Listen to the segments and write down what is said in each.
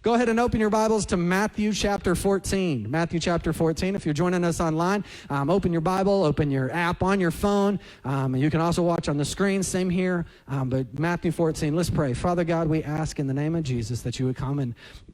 Go ahead and open your Bibles to Matthew chapter 14. Matthew chapter 14. If you're joining us online, open your Bible, open your app on your phone. You can also watch on the screen, same here. But Matthew 14, let's pray. Father God, we ask in the name of Jesus that you would come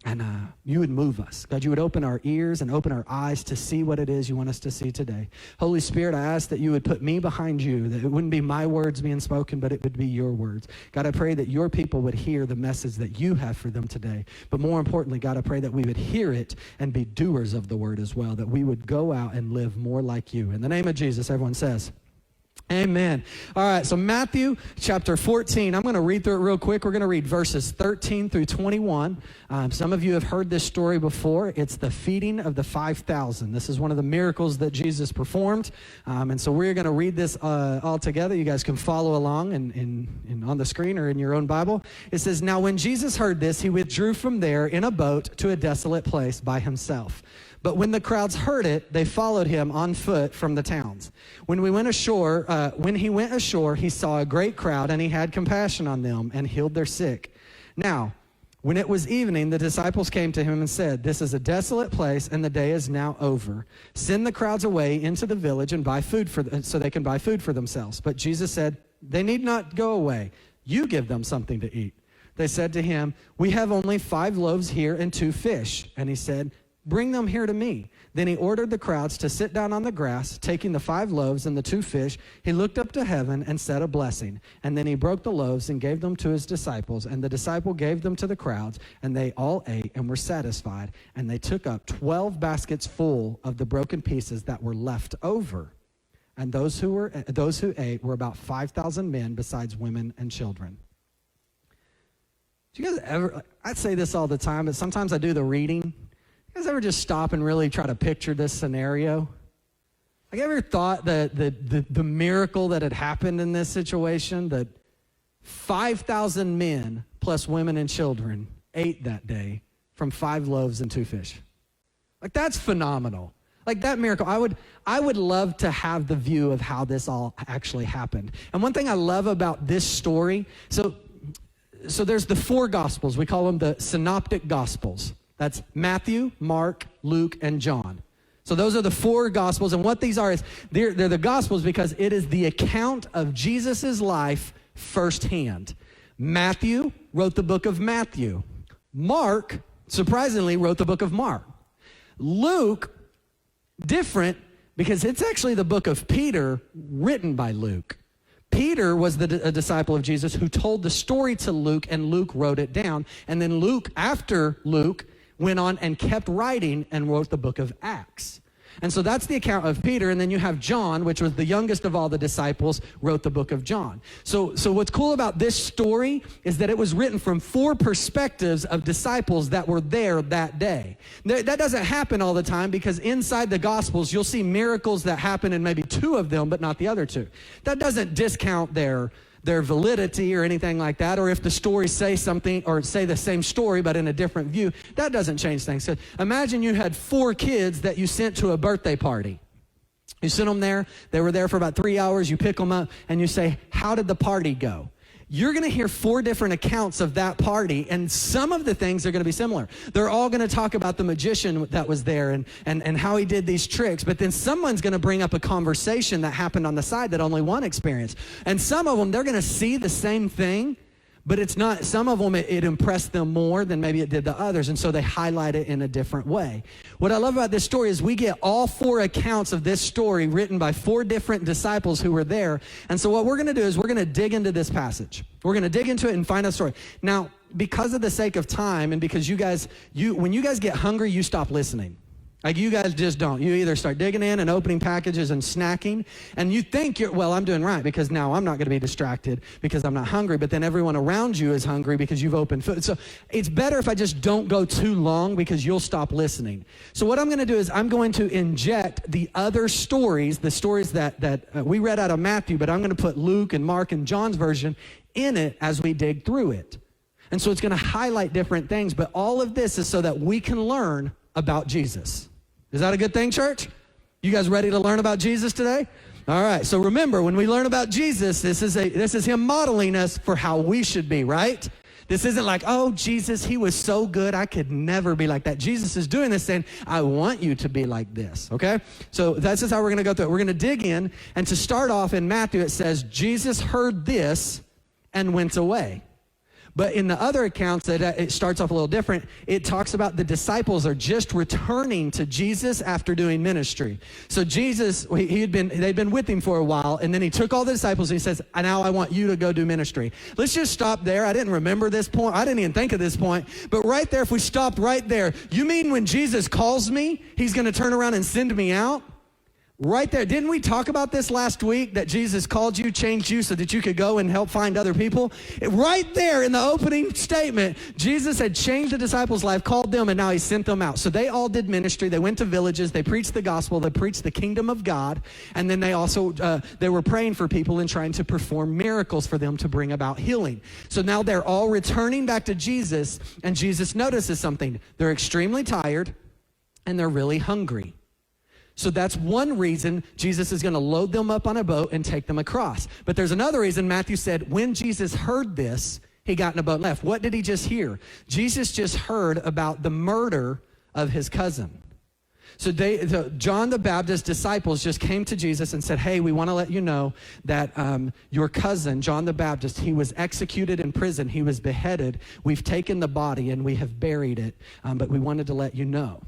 and you would move us. God, you would open our ears and open our eyes to see what it is you want us to see today. Holy Spirit, I ask that you would put me behind you, that it wouldn't be my words being spoken, but it would be your words. God, I pray that your people would hear the message that you have for them today. But more importantly, God, I pray that we would hear it and be doers of the word as well, that we would go out and live more like you. In the name of Jesus, everyone says, amen. All right, so Matthew chapter 14. I'm going to read through it real quick. We're going to read verses 13 through 21. Some of you have heard this story before. It's the feeding of the 5,000. This is one of the miracles that Jesus performed. And so we're going to read this all together. You guys can follow along in on the screen or in your own Bible. It says, "Now when Jesus heard this, he withdrew from there in a boat to a desolate place by himself. But when the crowds heard it, they followed him on foot from the towns. When he went ashore, he saw a great crowd, and he had compassion on them and healed their sick. Now, when it was evening, the disciples came to him and said, 'This is a desolate place, and the day is now over. Send the crowds away into the village and buy food so they can buy food for themselves.' But Jesus said, 'They need not go away. You give them something to eat.' They said to him, 'We have only 5 loaves here and 2 fish.' And he said, 'Bring them here to me.' Then he ordered the crowds to sit down on the grass. Taking the 5 loaves and the 2 fish, he looked up to heaven and said a blessing. And then he broke the loaves and gave them to his disciples. And the disciple gave them to the crowds, and they all ate and were satisfied. And they took up 12 baskets full of the broken pieces that were left over. And those who ate were about 5,000 men, besides women and children." Do you guys ever? I say this all the time, but sometimes I do the reading. You guys ever just stop and really try to picture this scenario? Like, ever thought that the miracle that had happened in this situation, that 5,000 men plus women and children ate that day from 5 loaves and 2 fish? Like, that's phenomenal. Like, that miracle, I would love to have the view of how this all actually happened. And one thing I love about this story, so there's the 4 Gospels. We call them the Synoptic Gospels. That's Matthew, Mark, Luke, and John. So those are the 4 Gospels. And what these are is they're the Gospels because it is the account of Jesus' life firsthand. Matthew wrote the book of Matthew. Mark, surprisingly, wrote the book of Mark. Luke, different because it's actually the book of Peter written by Luke. Peter was a disciple of Jesus who told the story to Luke, and Luke wrote it down. And then Luke, after Luke, went on and kept writing and wrote the book of Acts. And so that's the account of Peter. And then you have John, which was the youngest of all the disciples, wrote the book of John. So what's cool about this story is that it was written from 4 perspectives of disciples that were there that day. That doesn't happen all the time because inside the Gospels, you'll see miracles that happen in maybe 2 of them, but not the other 2. That doesn't discount their validity or anything like that, or if the stories say something or say the same story but in a different view, that doesn't change things. So imagine you had 4 kids that you sent to a birthday party. You sent them there, they were there for about 3 hours, you pick them up and you say, "How did the party go?" You're going to hear 4 different accounts of that party, and some of the things are going to be similar. They're all going to talk about the magician that was there and how he did these tricks, but then someone's going to bring up a conversation that happened on the side that only one experienced. And some of them, they're going to see the same thing, but it's not, some of them, it impressed them more than maybe it did the others, and so they highlight it in a different way. What I love about this story is we get all 4 accounts of this story written by 4 different disciples who were there, and so what we're going to do is we're going to dig into this passage. We're going to dig into it and find a story. Now, because of the sake of time and because when you guys get hungry, you stop listening. Like, you guys just don't. You either start digging in and opening packages and snacking, and you think I'm doing right because now I'm not going to be distracted because I'm not hungry, but then everyone around you is hungry because you've opened food. So it's better if I just don't go too long because you'll stop listening. So what I'm going to do is I'm going to inject the other stories, the stories that we read out of Matthew, but I'm going to put Luke and Mark and John's version in it as we dig through it. And so it's going to highlight different things, but all of this is so that we can learn about Jesus. Is that a good thing, church? You guys ready to learn about Jesus today? All right, so remember, when we learn about Jesus, this is him modeling us for how we should be, right? This isn't like, oh, Jesus, he was so good, I could never be like that. Jesus is doing this saying, I want you to be like this, okay? So that's just how we're going to go through it. We're going to dig in, and to start off in Matthew, it says, Jesus heard this and went away. But in the other accounts, it starts off a little different. It talks about the disciples are just returning to Jesus after doing ministry. So Jesus, they'd been with him for a while, and then he took all the disciples and he says, now I want you to go do ministry. Let's just stop there. I didn't remember this point. I didn't even think of this point. But right there, if we stopped right there, you mean when Jesus calls me, he's going to turn around and send me out? Right there. Didn't we talk about this last week, that Jesus called you, changed you so that you could go and help find other people? Right there in the opening statement, Jesus had changed the disciples' life, called them, and now he sent them out. So they all did ministry. They went to villages. They preached the gospel. They preached the kingdom of God. And then they also, they were praying for people and trying to perform miracles for them to bring about healing. So now they're all returning back to Jesus, and Jesus notices something. They're extremely tired, and they're really hungry. So that's one reason Jesus is going to load them up on a boat and take them across. But there's another reason. Matthew said when Jesus heard this, he got in a boat and left. What did he just hear? Jesus just heard about the murder of his cousin. So John the Baptist's disciples just came to Jesus and said, hey, we want to let you know that your cousin, John the Baptist, he was executed in prison. He was beheaded. We've taken the body and we have buried it, but we wanted to let you know.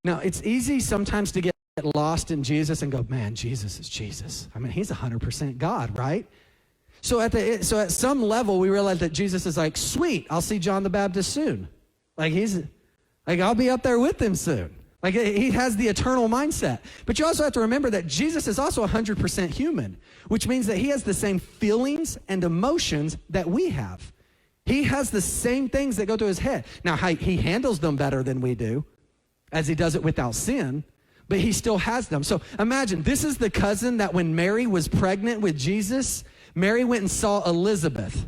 Now, it's easy sometimes to get lost in Jesus and go, man, Jesus is Jesus. I mean, he's 100% God, right? So at some level, we realize that Jesus is like, sweet, I'll see John the Baptist soon. Like, I'll be up there with him soon. Like, he has the eternal mindset. But you also have to remember that Jesus is also 100% human, which means that he has the same feelings and emotions that we have. He has the same things that go through his head. Now, he handles them better than we do, as he does it without sin, but he still has them. So imagine, this is the cousin that when Mary was pregnant with Jesus, Mary went and saw Elizabeth,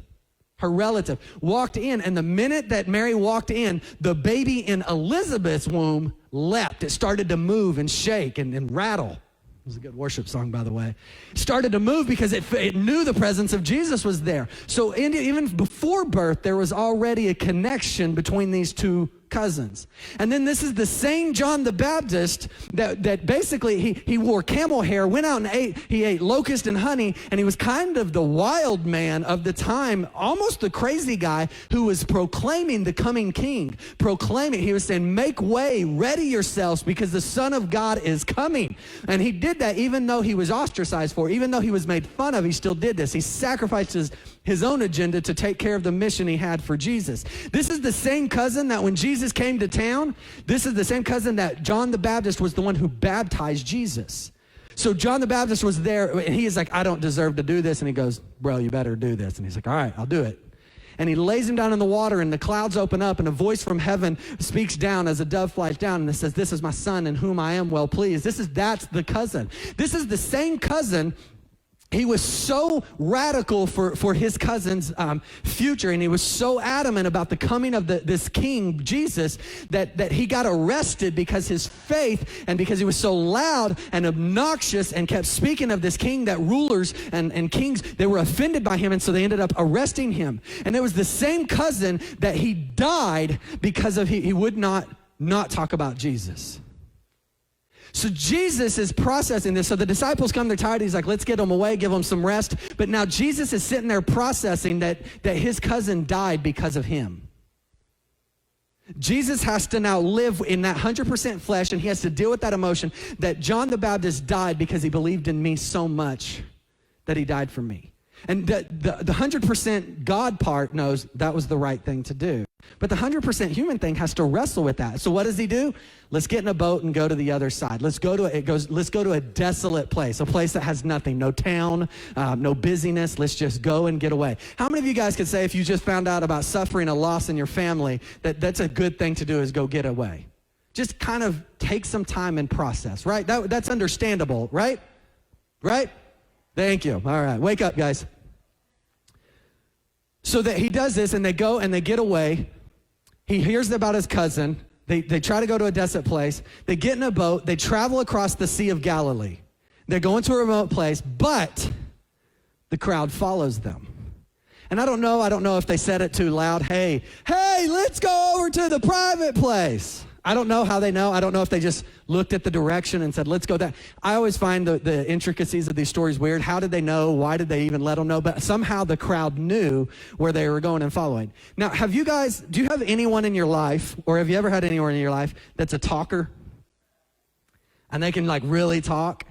her relative, walked in, and the minute that Mary walked in, the baby in Elizabeth's womb leapt. It started to move and shake and rattle. It was a good worship song, by the way. It started to move because it knew the presence of Jesus was there. So even before birth, there was already a connection between these two cousins. And then this is the same John the Baptist that basically he wore camel hair, went out and ate locust and honey, and he was kind of the wild man of the time, almost the crazy guy who was proclaiming the coming king. He was saying, make way, ready yourselves, because the Son of God is coming. And he did that even though he was ostracized for, even though he was made fun of, he still did this. He sacrificed his own agenda to take care of the mission he had for Jesus. This is the same cousin that when Jesus came to town, this is the same cousin that John the Baptist was the one who baptized Jesus. So John the Baptist was there, and he is like, I don't deserve to do this. And he goes, bro, you better do this. And he's like, all right, I'll do it. And he lays him down in the water, and the clouds open up, and a voice from heaven speaks down as a dove flies down, and it says, this is my son in whom I am well pleased. That's the cousin. This is the same cousin. He was so radical for his cousin's future, and he was so adamant about the coming of this king, Jesus, that he got arrested because his faith, and because he was so loud and obnoxious and kept speaking of this king, that rulers and kings, they were offended by him, and so they ended up arresting him. And it was the same cousin that he died because of he would not talk about Jesus. So Jesus is processing this. So the disciples come, they're tired. He's like, let's get them away, give them some rest. But now Jesus is sitting there processing that his cousin died because of him. Jesus has to now live in that 100% flesh, and he has to deal with that emotion that John the Baptist died because he believed in me so much that he died for me. And the 100% God part knows that was the right thing to do. But the 100% human thing has to wrestle with that. So what does he do? Let's get in a boat and go to the other side. Let's go to a desolate place, a place that has nothing, no town, no busyness. Let's just go and get away. How many of you guys could say if you just found out about suffering a loss in your family, that's a good thing to do is go get away? Just kind of take some time and process, right? That's understandable, right? Right? Thank you. All right, wake up, guys. So that he does this, and they go and they get away. He hears about his cousin. They try to go to a desolate place. They get in a boat. They travel across the Sea of Galilee. They're going to a remote place, but the crowd follows them. And I don't know if they said it too loud. Hey, let's go over to the private place. I don't know how they know. I don't know if they just looked at the direction and said, let's go there. I always find the intricacies of these stories weird. How did they know? Why did they even let them know? But somehow the crowd knew where they were going and following. Now, do you have anyone in your life, or have you ever had anyone in your life that's a talker? And they can like really talk?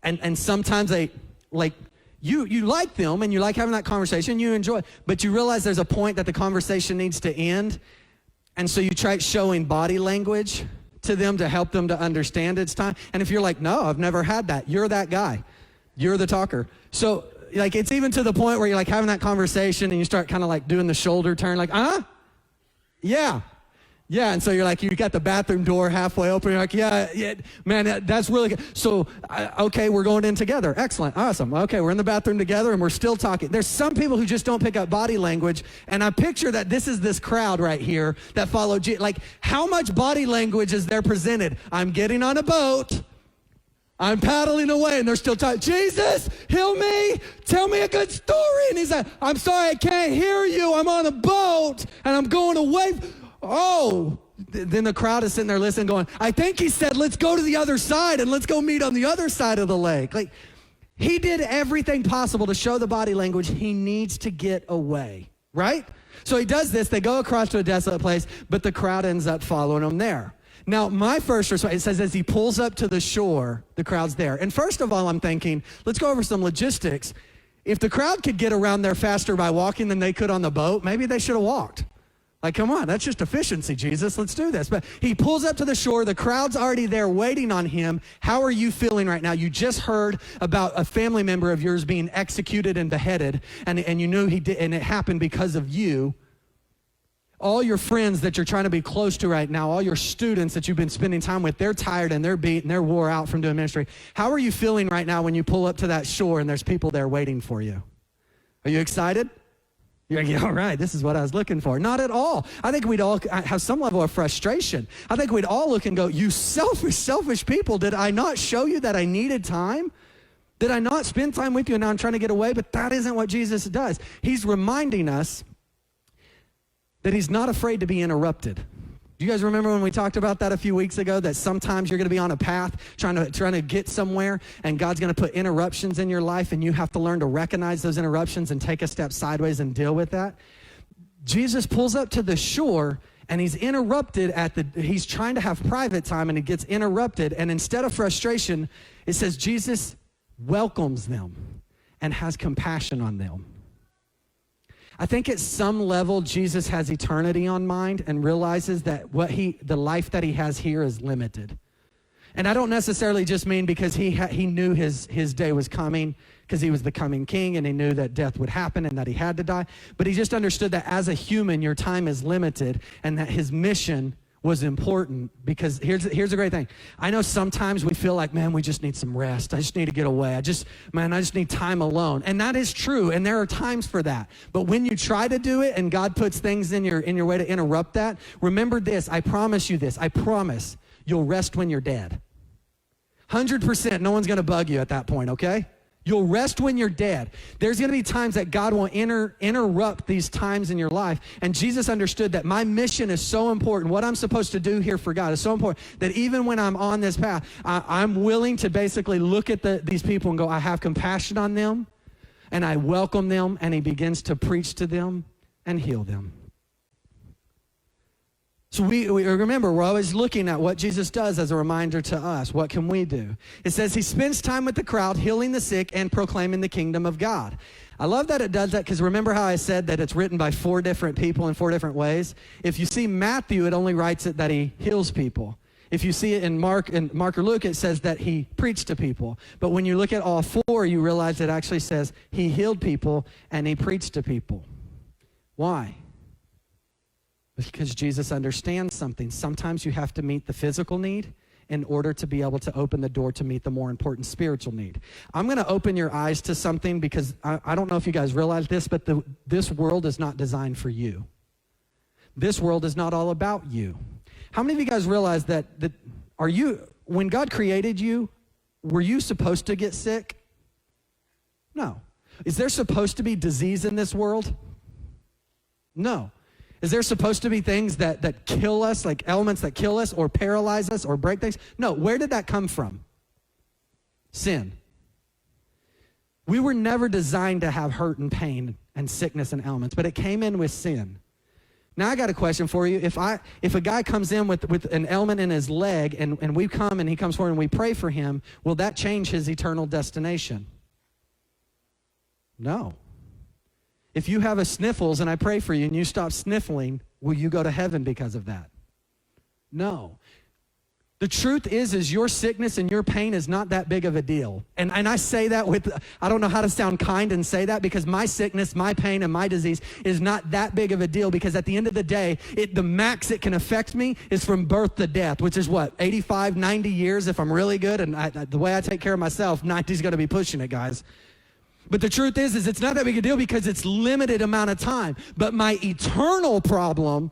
And sometimes they like, you like them and you like having that conversation, you enjoy it, but you realize there's a point that the conversation needs to end. And so you try showing body language to them to help them to understand it's time. And if you're like, no, I've never had that, you're that guy. You're the talker. So like it's even to the point where you're like having that conversation and you start kind of like doing the shoulder turn like, yeah. Yeah, and so you're like, you got the bathroom door halfway open. You're like, yeah, man, that's really good. So, okay, we're going in together. Excellent, awesome. Okay, we're in the bathroom together, and we're still talking. There's some people who just don't pick up body language, and I picture that this is this crowd right here that follow Jesus. Like, how much body language is there presented? I'm getting on a boat. I'm paddling away, and they're still talking. Jesus, heal me. Tell me a good story. And he's like, I'm sorry, I can't hear you. I'm on a boat, and I'm going away. Oh, then the crowd is sitting there listening going, I think he said, let's go to the other side and let's go meet on the other side of the lake. Like, he did everything possible to show the body language he needs to get away, right? So he does this. They go across to a desolate place, but the crowd ends up following him there. Now, my first response, it says as he pulls up to the shore, the crowd's there. And first of all, I'm thinking, let's go over some logistics. If the crowd could get around there faster by walking than they could on the boat, maybe they should have walked. Like, come on, that's just efficiency, Jesus. Let's do this. But he pulls up to the shore. The crowd's already there waiting on him. How are you feeling right now? You just heard about a family member of yours being executed and beheaded, and you knew he did, and it happened because of you. All your friends that you're trying to be close to right now, all your students that you've been spending time with, they're tired and they're beat and they're wore out from doing ministry. How are you feeling right now when you pull up to that shore and there's people there waiting for you? Are you excited? You're like, yeah, all right, this is what I was looking for. Not at all. I think we'd all have some level of frustration. I think we'd all look and go, you selfish people, did I not show you that I needed time? Did I not spend time with you and now I'm trying to get away? But that isn't what Jesus does. He's reminding us that he's not afraid to be interrupted. Do you guys remember when we talked about that a few weeks ago, that sometimes you're going to be on a path trying to get somewhere, and God's going to put interruptions in your life, and you have to learn to recognize those interruptions and take a step sideways and deal with that? Jesus pulls up to the shore, and he's interrupted he's trying to have private time, and he gets interrupted, and instead of frustration, it says Jesus welcomes them and has compassion on them. I think at some level, Jesus has eternity on mind and realizes that the life that he has here is limited. And I don't necessarily just mean because he knew his day was coming, because he was the coming king and he knew that death would happen and that he had to die. But he just understood that as a human, your time is limited and that his mission was important. Because here's a great thing. I know sometimes we feel like, man, we just need some rest. I just need to get away. I just need time alone. And that is true. And there are times for that. But when you try to do it and God puts things in your way to interrupt that, remember this. I promise you this. I promise you'll rest when you're dead. 100%. No one's going to bug you at that point, okay? You'll rest when you're dead. There's going to be times that God will interrupt these times in your life. And Jesus understood that my mission is so important. What I'm supposed to do here for God is so important that even when I'm on this path, I'm willing to basically look at these people and go, I have compassion on them, and I welcome them, and he begins to preach to them and heal them. So we remember, we're always looking at what Jesus does as a reminder to us. What can we do? It says he spends time with the crowd, healing the sick and proclaiming the kingdom of God. I love that it does that, because remember how I said that it's written by 4 different people in 4 different ways? If you see Matthew, it only writes it that he heals people. If you see it in Mark or Luke, it says that he preached to people. But when you look at all 4, you realize it actually says he healed people and he preached to people. Why? Because Jesus understands something. Sometimes you have to meet the physical need in order to be able to open the door to meet the more important spiritual need. I'm going to open your eyes to something, because I don't know if you guys realize this, but this world is not designed for you. This world is not all about you. How many of you guys realize that when God created you, were you supposed to get sick? No. Is there supposed to be disease in this world? No. Is there supposed to be things that kill us, like elements that kill us or paralyze us or break things? No. Where did that come from? Sin. We were never designed to have hurt and pain and sickness and ailments, but it came in with sin. Now I got a question for you. If a guy comes in with an ailment in his leg and we come and he comes forward and we pray for him, will that change his eternal destination? No. If you have a sniffles and I pray for you and you stop sniffling, will you go to heaven because of that? No. The truth is your sickness and your pain is not that big of a deal. And I say that I don't know how to sound kind and say that, because my sickness, my pain, and my disease is not that big of a deal, because at the end of the day, the max it can affect me is from birth to death, which is what, 85, 90 years if I'm really good, and the way I take care of myself, 90 is going to be pushing it, guys. But the truth is it's not that big a deal because it's limited amount of time. But my eternal problem,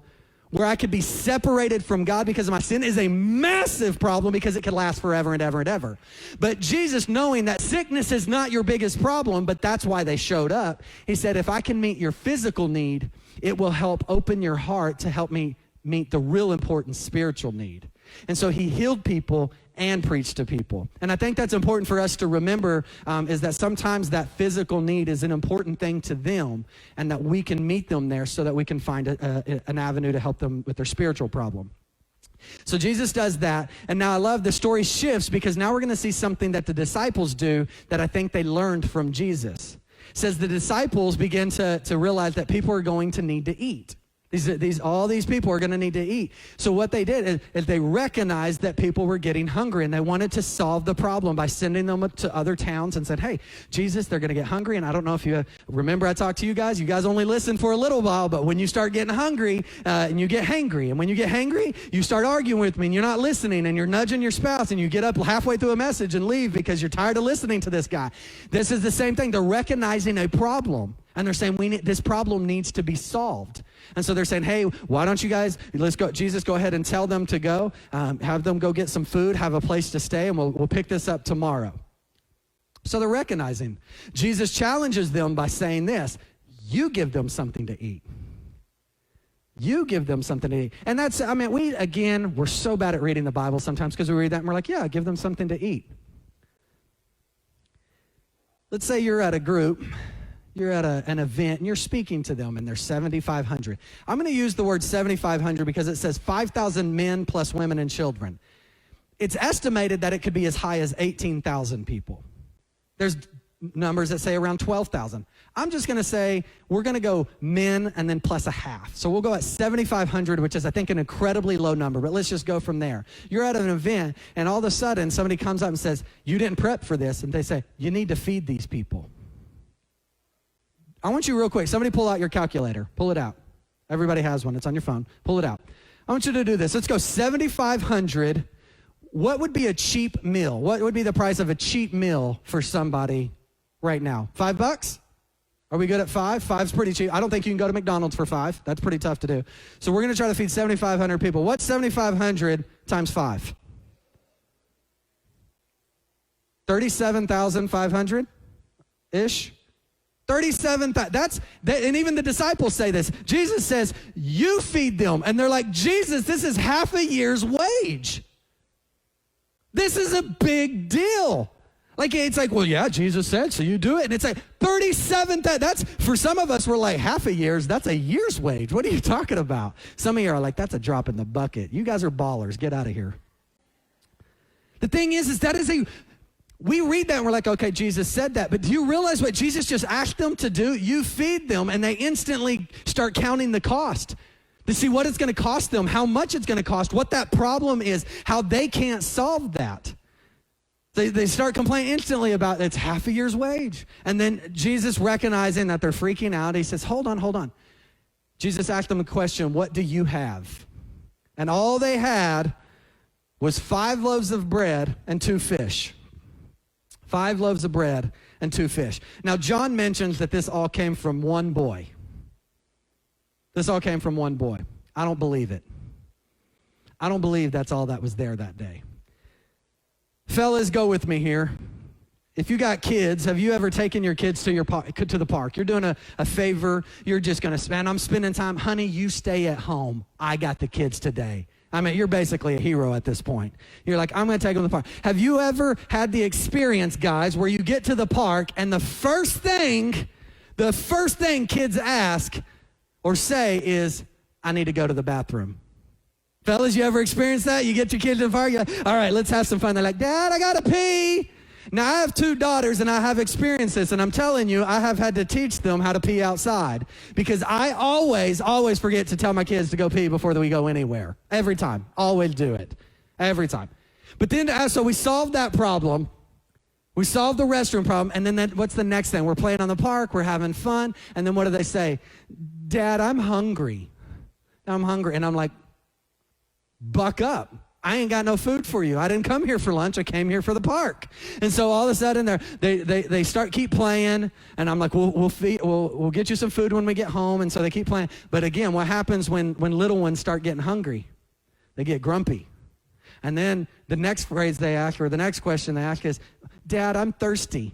where I could be separated from God because of my sin, is a massive problem because it could last forever and ever and ever. But Jesus, knowing that sickness is not your biggest problem, but that's why they showed up, he said, if I can meet your physical need, it will help open your heart to help me meet the real important spiritual need. And so he healed people and preached to people. And I think that's important for us to remember, is that sometimes that physical need is an important thing to them, and that we can meet them there so that we can find an avenue to help them with their spiritual problem. So Jesus does that, and now I love the story shifts, because now we're going to see something that the disciples do that I think they learned from Jesus. It says the disciples begin to realize that people are going to need to eat. All these people are going to need to eat. So what they did is they recognized that people were getting hungry, and they wanted to solve the problem by sending them to other towns and said, hey, Jesus, they're going to get hungry. And I don't know if you remember I talked to you guys only listen for a little while, but when you start getting hungry and you get hangry, and when you get hangry, you start arguing with me and you're not listening and you're nudging your spouse and you get up halfway through a message and leave because you're tired of listening to this guy. This is the same thing. They're recognizing a problem. And they're saying, this problem needs to be solved. And so they're saying, hey, why don't you guys, let's go, Jesus, go ahead and tell them to go, have them go get some food, have a place to stay, and we'll pick this up tomorrow. So they're recognizing. Jesus challenges them by saying this, you give them something to eat. You give them something to eat. And that's, we're so bad at reading the Bible sometimes because we read that and we're like, yeah, give them something to eat. Let's say you're at a group. You're at an event and you're speaking to them and they're 7,500. I'm going to use the word 7,500 because it says 5,000 men plus women and children. It's estimated that it could be as high as 18,000 people. There's numbers that say around 12,000. I'm just going to say we're going to go men and then plus a half. So we'll go at 7,500, which is, I think, an incredibly low number, but let's just go from there. You're at an event and all of a sudden somebody comes up and says, you didn't prep for this. And they say, you need to feed these people. I want you real quick, somebody pull out your calculator. Pull it out. Everybody has one. It's on your phone. Pull it out. I want you to do this. Let's go 7,500. What would be a cheap meal? What would be the price of a cheap meal for somebody right now? $5? Are we good at 5? 5's pretty cheap. I don't think you can go to McDonald's for 5. That's pretty tough to do. So we're going to try to feed 7,500 people. What's 7,500 times 5? 37,500-ish? 37,000. And even the disciples say this. Jesus says, you feed them. And they're like, Jesus, this is half a year's wage. This is a big deal. It's like, well, yeah, Jesus said, so you do it. And it's like 37,000. That's, for some of us, we're like, half a year's, that's a year's wage. What are you talking about? Some of you are like, that's a drop in the bucket. You guys are ballers. Get out of here. The thing is that we read that and we're like, okay, Jesus said that. But do you realize what Jesus just asked them to do? You feed them, and they instantly start counting the cost to see what it's going to cost them, how much it's going to cost, what that problem is, how they can't solve that. They start complaining instantly about it's half a year's wage. And then Jesus, recognizing that they're freaking out, he says, hold on. Jesus asked them a question, what do you have? And all they had was 5 loaves of bread and 2 fish. 5 loaves of bread and 2 fish. Now, John mentions that this all came from one boy. This all came from one boy. I don't believe it. I don't believe that's all that was there that day. Fellas, go with me here. If you got kids, have you ever taken your kids to the park? You're doing a favor. You're just going to spend, I'm spending time. Honey, you stay at home. I got the kids today. I mean, you're basically a hero at this point. You're like, I'm going to take them to the park. Have you ever had the experience, guys, where you get to the park and the first thing kids ask or say is, I need to go to the bathroom? Fellas, you ever experienced that? You get your kids to the park, you're like, all right, let's have some fun. They're like, Dad, I got to pee. Now, I have 2 daughters, and I have experienced this, and I'm telling you, I have had to teach them how to pee outside because I always forget to tell my kids to go pee before we go anywhere. Every time. Always do it. Every time. But then, so we solved that problem. We solved the restroom problem, and then what's the next thing? We're playing on the park. We're having fun, and then what do they say? Dad, I'm hungry. I'm hungry, and I'm like, buck up. I ain't got no food for you. I didn't come here for lunch. I came here for the park. And so all of a sudden they keep playing, and I'm like, we'll get you some food when we get home. And so they keep playing. But again, what happens when little ones start getting hungry? They get grumpy. And then the next phrase they ask, or the next question they ask is, Dad, I'm thirsty.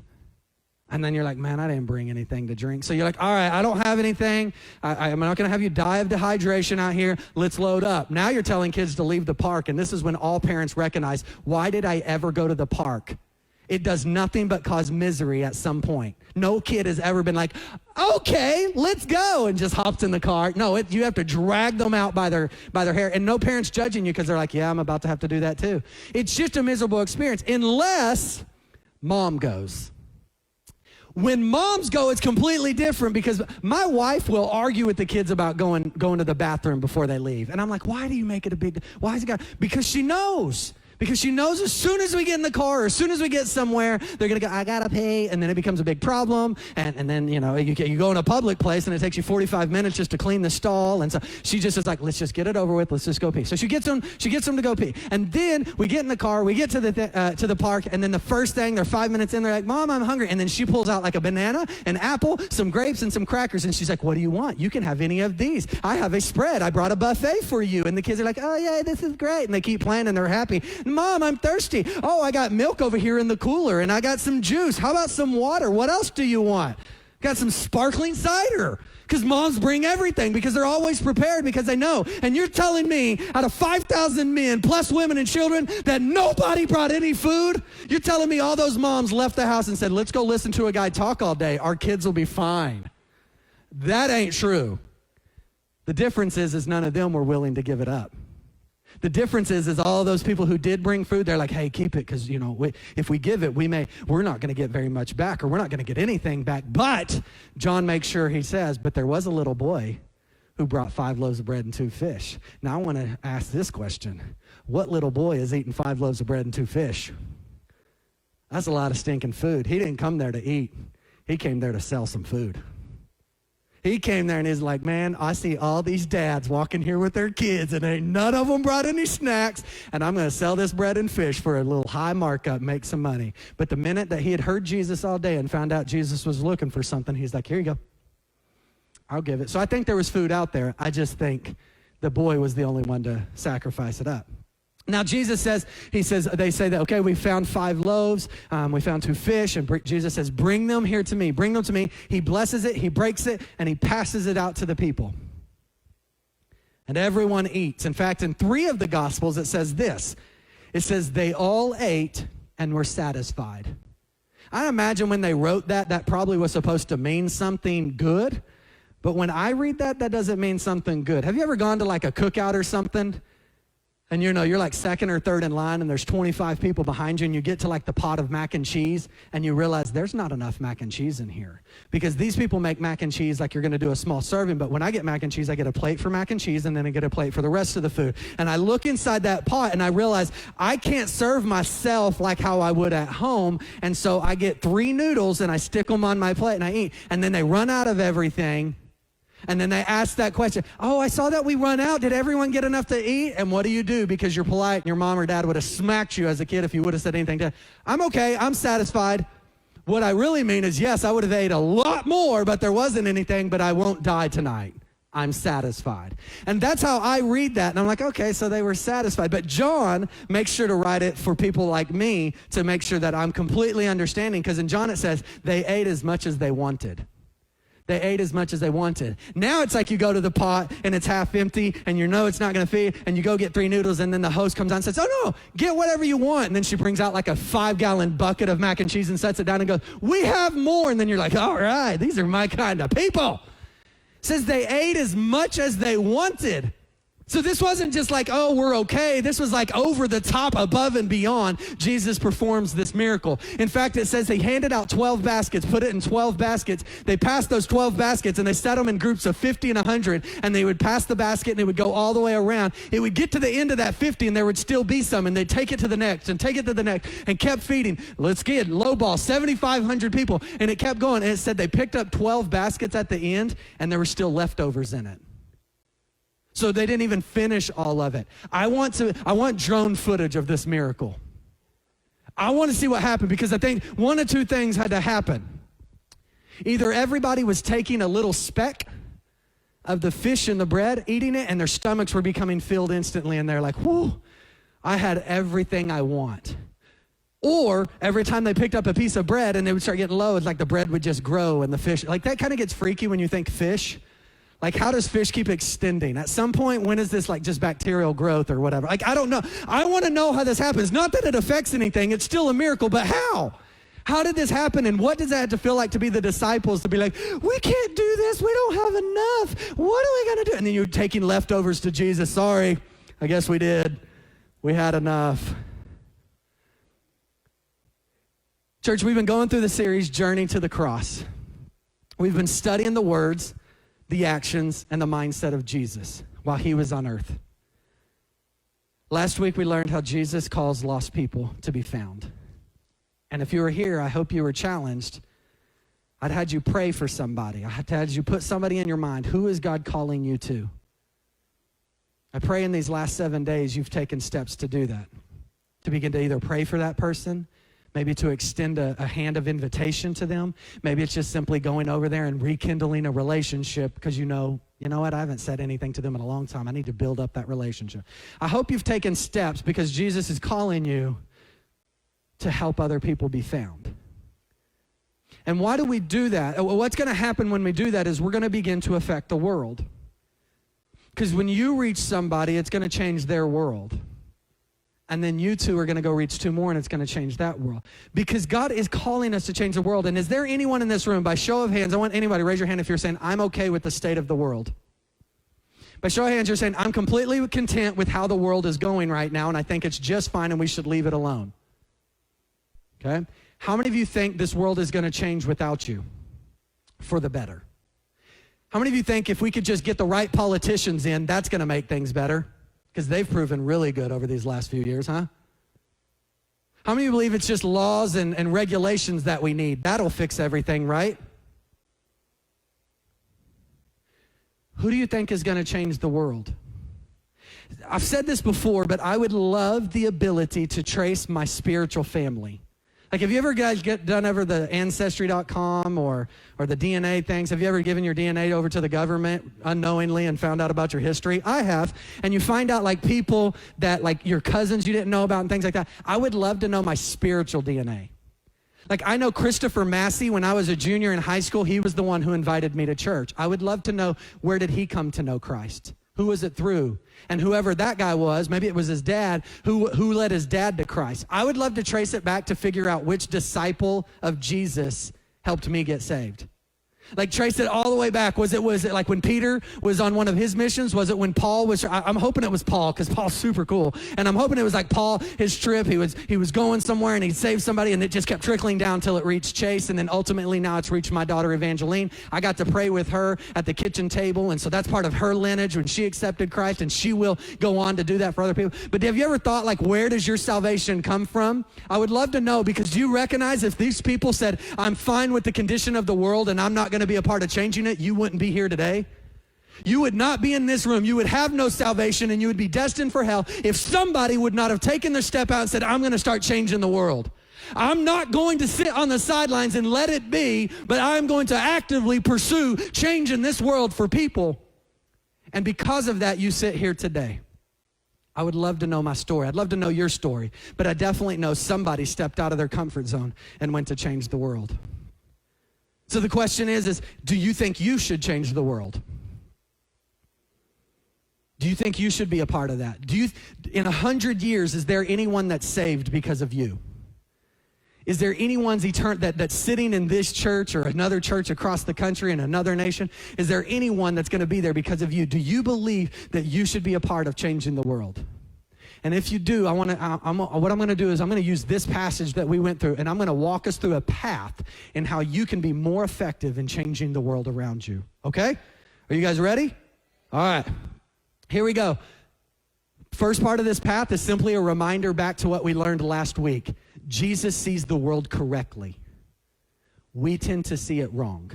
And then you're like, man, I didn't bring anything to drink. So you're like, all right, I don't have anything. I'm not going to have you die of dehydration out here. Let's load up. Now you're telling kids to leave the park. And this is when all parents recognize, why did I ever go to the park? It does nothing but cause misery at some point. No kid has ever been like, okay, let's go, and just hops in the car. No, you have to drag them out by their hair. And no parent's judging you because they're like, yeah, I'm about to have to do that too. It's just a miserable experience unless mom goes. When moms go, it's completely different because my wife will argue with the kids about going to the bathroom before they leave. And I'm like, why do you make it a big deal? Why is it got? Because she knows. Because she knows as soon as we get in the car or as soon as we get somewhere, they're going to go, I got to pay. And then it becomes a big problem. And then, you go in a public place and it takes you 45 minutes just to clean the stall. And so she just is like, let's just get it over with. Let's just go pee. So she gets them to go pee. And then we get in the car, we get to the park. And then the first thing, they're 5 minutes in, they're like, Mom, I'm hungry. And then she pulls out like a banana, an apple, some grapes, and some crackers. And she's like, what do you want? You can have any of these. I have a spread. I brought a buffet for you. And the kids are like, oh yeah, this is great. And they keep playing and they're happy. Mom, I'm thirsty. Oh, I got milk over here in the cooler and I got some juice. How about some water? What else do you want? Got some sparkling cider. Because moms bring everything because they're always prepared because they know. And you're telling me out of 5,000 men plus women and children that nobody brought any food? You're telling me all those moms left the house and said, let's go listen to a guy talk all day. Our kids will be fine. That ain't true. The difference is none of them were willing to give it up. The difference is all those people who did bring food, they're like, hey, keep it because, if we give it, we're not going to get very much back or we're not going to get anything back. But John makes sure he says, but there was a little boy who brought 5 loaves of bread and 2 fish. Now I want to ask this question. What little boy is eating 5 loaves of bread and 2 fish? That's a lot of stinking food. He didn't come there to eat. He came there to sell some food. He came there and he's like, man, I see all these dads walking here with their kids and ain't none of them brought any snacks, and I'm going to sell this bread and fish for a little high markup, make some money. But the minute that he had heard Jesus all day and found out Jesus was looking for something, he's like, here you go. I'll give it. So I think there was food out there. I just think the boy was the only one to sacrifice it up. Now, Jesus says, they say that, okay, we found 5 loaves, we found 2 fish, and Jesus says, bring them here to me, bring them to me. He blesses it, he breaks it, and he passes it out to the people. And everyone eats. In fact, in 3 of the Gospels, it says this. It says, they all ate and were satisfied. I imagine when they wrote that probably was supposed to mean something good. But when I read that doesn't mean something good. Have you ever gone to like a cookout or something? And you're like second or third in line and there's 25 people behind you and you get to like the pot of mac and cheese and you realize there's not enough mac and cheese in here. Because these people make mac and cheese like you're going to do a small serving, but when I get mac and cheese, I get a plate for mac and cheese and then I get a plate for the rest of the food. And I look inside that pot and I realize I can't serve myself like how I would at home, and so I get 3 noodles and I stick them on my plate and I eat. And then they run out of everything. And then they ask that question, oh, I saw that we run out. Did everyone get enough to eat? And what do you do? Because you're polite and your mom or dad would have smacked you as a kid if you would have said anything to, I'm okay, I'm satisfied. What I really mean is, yes, I would have ate a lot more, but there wasn't anything, but I won't die tonight. I'm satisfied. And that's how I read that. And I'm like, okay, so they were satisfied. But John makes sure to write it for people like me to make sure that I'm completely understanding. Because in John it says, they ate as much as they wanted. They ate as much as they wanted. Now it's like you go to the pot and it's half empty and you know it's not going to feed and you go get 3 noodles and then the host comes on and says, oh no, get whatever you want. And then she brings out like a 5-gallon bucket of mac and cheese and sets it down and goes, we have more. And then you're like, all right, these are my kind of people. It says they ate as much as they wanted. So this wasn't just like, oh, we're okay. This was like over the top, above and beyond. Jesus performs this miracle. In fact, it says they handed out 12 baskets, put it in 12 baskets. They passed those 12 baskets and they set them in groups of 50 and 100. And they would pass the basket and it would go all the way around. It would get to the end of that 50 and there would still be some. And they'd take it to the next and take it to the next and kept feeding. Let's get low ball, 7,500 people. And it kept going. And it said they picked up 12 baskets at the end and there were still leftovers in it. So they didn't even finish all of it. I want drone footage of this miracle. I want to see what happened because I think one of 2 things had to happen. Either everybody was taking a little speck of the fish and the bread, eating it, and their stomachs were becoming filled instantly, and they're like, whoo, I had everything I want. Or every time they picked up a piece of bread and they would start getting low, it's like the bread would just grow and the fish, like that kind of gets freaky when you think fish. Like, how does fish keep extending? At some point, when is this like just bacterial growth or whatever? Like, I don't know. I want to know how this happens. Not that it affects anything. It's still a miracle, but how? How did this happen? And what does that have to feel like to be the disciples to be like, we can't do this. We don't have enough. What are we going to do? And then you're taking leftovers to Jesus. Sorry, I guess we did. We had enough. Church, we've been going through the series, Journey to the Cross. We've been studying the words, the actions, and the mindset of Jesus while he was on earth. Last week, we learned how Jesus calls lost people to be found. And if you were here, I hope you were challenged. I'd had you pray for somebody. I had you put somebody in your mind. Who is God calling you to? I pray in these last 7 days, you've taken steps to do that. To begin to either pray for that person, maybe to extend a hand of invitation to them. Maybe it's just simply going over there and rekindling a relationship because you know what? I haven't said anything to them in a long time. I need to build up that relationship. I hope you've taken steps because Jesus is calling you to help other people be found. And why do we do that? What's going to happen when we do that is we're going to begin to affect the world. Because when you reach somebody, it's going to change their world. And then you 2 are going to go reach 2 more, and it's going to change that world. Because God is calling us to change the world. And is there anyone in this room, by show of hands, I want anybody to raise your hand if you're saying, I'm okay with the state of the world. By show of hands, you're saying, I'm completely content with how the world is going right now, and I think it's just fine, and we should leave it alone. Okay? How many of you think this world is going to change without you for the better? How many of you think if we could just get the right politicians in, that's going to make things better? Because they've proven really good over these last few years, huh? How many of you believe it's just laws and regulations that we need? That'll fix everything, right? Who do you think is going to change the world? I've said this before, but I would love the ability to trace my spiritual family. Like, have you ever guys done ever the Ancestry.com or the DNA things? Have you ever given your DNA over to the government unknowingly and found out about your history? I have. And you find out, like, people that, like, your cousins you didn't know about and things like that. I would love to know my spiritual DNA. Like, I know Christopher Massey, when I was a junior in high school, he was the one who invited me to church. I would love to know, where did he come to know Christ? Who was it through? And whoever that guy was, maybe it was his dad, who led his dad to Christ. I would love to trace it back to figure out which disciple of Jesus helped me get saved. Like, trace it all the way back. Was it like when Peter was on one of his missions? Was it when Paul was, I'm hoping it was Paul, because Paul's super cool. And I'm hoping it was like Paul, his trip, he was going somewhere and he'd saved somebody, and it just kept trickling down till it reached Chase. And then ultimately now it's reached my daughter Evangeline. I got to pray with her at the kitchen table. And so that's part of her lineage when she accepted Christ, and she will go on to do that for other people. But have you ever thought, like, where does your salvation come from? I would love to know, because you recognize if these people said, I'm fine with the condition of the world and I'm not going to be a part of changing it, you wouldn't be here today. You would not be in this room. You would have no salvation, and you would be destined for hell if somebody would not have taken their step out and said, I'm going to start changing the world. I'm not going to sit on the sidelines and let it be, but I'm going to actively pursue changing this world for people And because of that, you sit here today. I would love to know my story. I'd love to know your story. But I definitely know somebody stepped out of their comfort zone and went to change the world. So the question is do you think you should change the world? Do you think you should be a part of that? In 100 years, is there anyone that's saved because of you? Is there anyone that's sitting in this church or another church across the country in another nation? Is there anyone that's going to be there because of you? Do you believe that you should be a part of changing the world? And if you do, what I'm going to do is I'm going to use this passage that we went through, and I'm going to walk us through a path in how you can be more effective in changing the world around you. Okay? Are you guys ready? All right. Here we go. First part of this path is simply a reminder back to what we learned last week. Jesus sees the world correctly. We tend to see it wrong.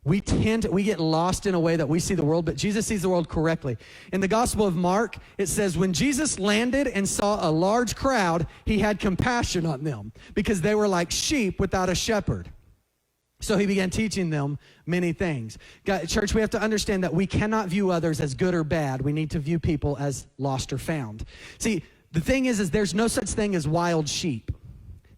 We get lost in a way that we see the world, but Jesus sees the world correctly. In the Gospel of Mark, it says, when Jesus landed and saw a large crowd, he had compassion on them because they were like sheep without a shepherd. So he began teaching them many things. Church, we have to understand that we cannot view others as good or bad. We need to view people as lost or found. See, the thing is there's no such thing as wild sheep.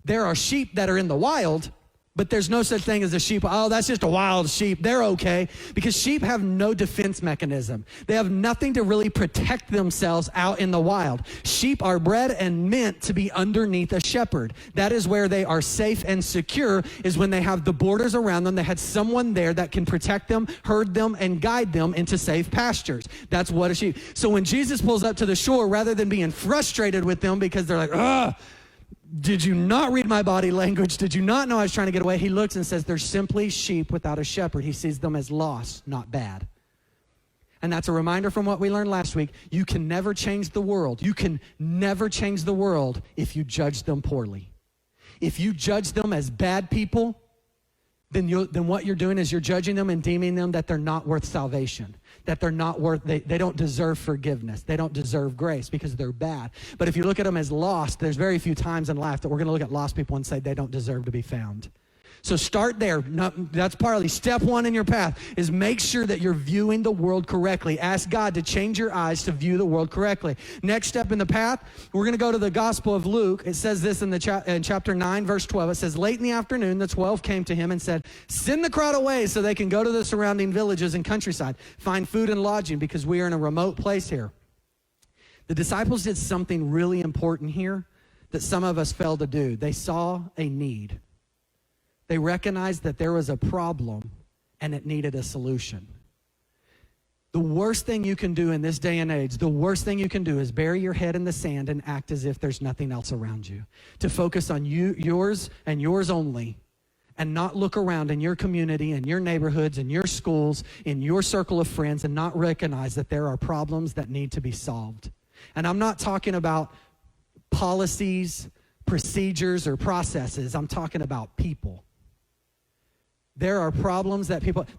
There are sheep that are in the wild, but there's no such thing as a sheep. Oh, that's just a wild sheep. They're okay. Because sheep have no defense mechanism. They have nothing to really protect themselves out in the wild. Sheep are bred and meant to be underneath a shepherd. That is where they are safe and secure, is when they have the borders around them. They had someone there that can protect them, herd them, and guide them into safe pastures. That's what a sheep. So when Jesus pulls up to the shore, rather than being frustrated with them because they're like, ugh, did you not read my body language? Did you not know I was trying to get away? He looks and says, they're simply sheep without a shepherd. He sees them as lost, not bad. And that's a reminder from what we learned last week. You can never change the world. You can never change the world if you judge them poorly. If you judge them as bad people, then what you're doing is you're judging them and deeming them that they're not worth salvation, that they're not worth, they don't deserve forgiveness. They don't deserve grace because they're bad. But if you look at them as lost, there's very few times in life that we're going to look at lost people and say they don't deserve to be found. So start there. That's partly step one in your path, is make sure that you're viewing the world correctly. Ask God to change your eyes to view the world correctly. Next step in the path, we're going to go to the Gospel of Luke. It says this in chapter 9, verse 12. It says, late in the afternoon, the 12 came to him and said, send the crowd away so they can go to the surrounding villages and countryside, find food and lodging because we are in a remote place here. The disciples did something really important here that some of us failed to do. They saw a need. They recognized that there was a problem and it needed a solution. The worst thing you can do in this day and age, the worst thing you can do is bury your head in the sand and act as if there's nothing else around you. To focus on yours and yours only, and not look around in your community, in your neighborhoods, in your schools, in your circle of friends, and not recognize that there are problems that need to be solved. And I'm not talking about policies, procedures, or processes. I'm talking about people. There are problems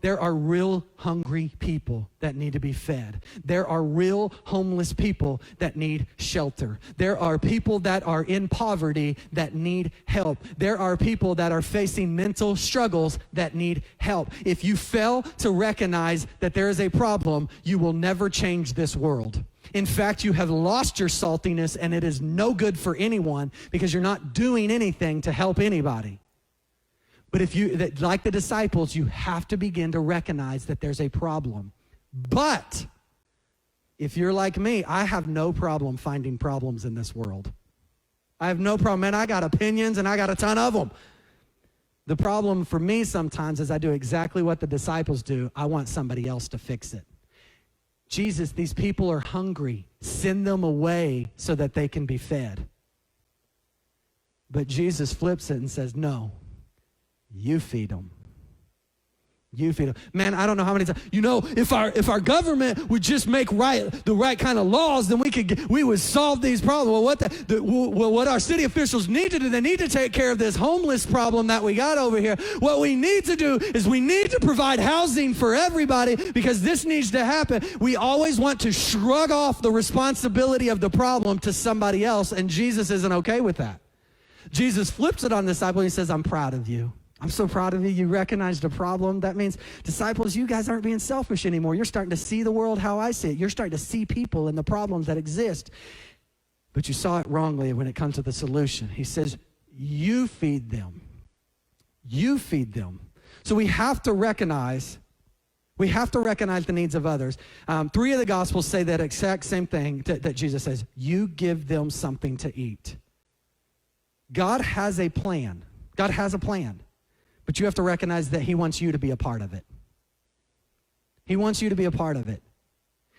there are real hungry people that need to be fed. There are real homeless people that need shelter. There are people that are in poverty that need help. There are people that are facing mental struggles that need help. If you fail to recognize that there is a problem, you will never change this world. In fact, you have lost your saltiness and it is no good for anyone because you're not doing anything to help anybody. But like the disciples, you have to begin to recognize that there's a problem. But if you're like me, I have no problem finding problems in this world. I have no problem. Man, I got opinions and I got a ton of them. The problem for me sometimes is I do exactly what the disciples do. I want somebody else to fix it. Jesus, these people are hungry. Send them away so that they can be fed. But Jesus flips it and says, no. You feed them. You feed them. Man, I don't know how many times. If our government would just make the right kind of laws, then we would solve these problems. Well, what our city officials need to do, they need to take care of this homeless problem that we got over here. What we need to do is we need to provide housing for everybody because this needs to happen. We always want to shrug off the responsibility of the problem to somebody else, and Jesus isn't okay with that. Jesus flips it on the disciple and he says, I'm proud of you. I'm so proud of you. You recognized a problem. That means, disciples, you guys aren't being selfish anymore. You're starting to see the world how I see it. You're starting to see people and the problems that exist. But you saw it wrongly when it comes to the solution. He says, you feed them. You feed them. So we have to recognize the needs of others. 3 of the Gospels say that exact same thing that Jesus says. You give them something to eat. God has a plan. God has a plan. But you have to recognize that he wants you to be a part of it. He wants you to be a part of it.